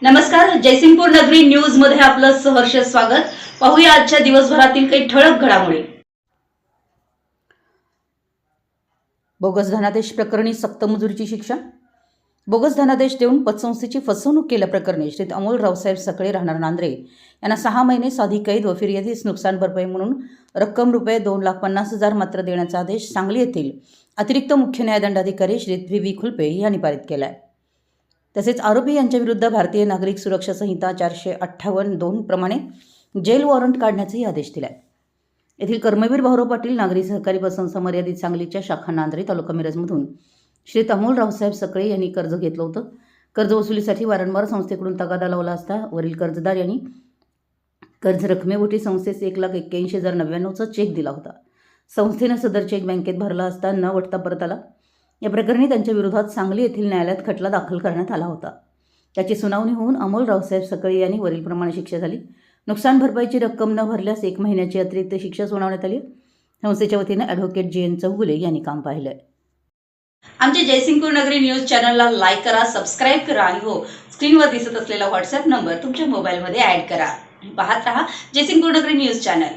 नमस्कार, जयसिंगपूर नगरी न्यूज मध्ये आपलं सहर्ष स्वागत। पाहूया आजच्या दिवसभरातील काही ठळक घडामोडी। बोगस धनादेश प्रकरणी सक्त मजुरीची शिक्षा। बोगस धनादेश देऊन पतसंस्थेची फसवणूक केल्याप्रकरणी श्री अमोल रावसाहेब सकळे राहणार नांद्रे यांना 6 महिने साधी कैद व फिर्यादीस नुकसान भरपाई म्हणून रक्कम रुपये 2,50,000 मात्र देण्याचा आदेश सांगली येथील अतिरिक्त मुख्य न्यायदंडाधिकारी श्री व्ही खुलपे यांनी पारित केला आहे। तसेच आरोपी यांच्या विरुद्ध भारतीय नागरिक सुरक्षा संहिता 458(2) प्रमाणे जेल वॉरंट काढण्याचाही आदेश दिला आहे। येथील कर्मवीर भाऊराव पाटील नागरी सहकारी पतसंस्था मर्यादित सांगलीच्या शाखा नांद्रे तालुका मिरजमधून श्री अमोल रावसाहेब सकळे यांनी कर्ज घेतलं होतं। कर्ज वसुलीसाठी वारंवार संस्थेकडून तगादा लावला असता वरील कर्जदार यांनी कर्ज रकमेपोटी संस्थेस 1,81,099चा चेक दिला होता। संस्थेने सदर चेक बँकेत भरला असता न वटता परत आला। या प्रकरणी त्यांच्या विरोधात सांगली येथील न्यायालयात खटला दाखल करण्यात आला होता। त्याची सुनावणी होऊन अमोल रावसाहेब सकळे यांनी वरीलप्रमाणे शिक्षा झाली। नुकसान भरपाईची रक्कम न भरल्यास 1 महिन्याची अतिरिक्त शिक्षा सुनावण्यात आली। संस्थेच्या वतीने ॲडव्होकेट JN चौगुले यांनी काम पाहिलं आहे। आमच्या जयसिंगपूर नगरी न्यूज चॅनलला लाईक करा, सबस्क्राइब करा आणि हो, स्क्रीनवर दिसत असलेला व्हॉट्सअप नंबर तुमच्या मोबाईलमध्ये ॲड करा। पाहत रहा जयसिंगपूर नगरी न्यूज चॅनल।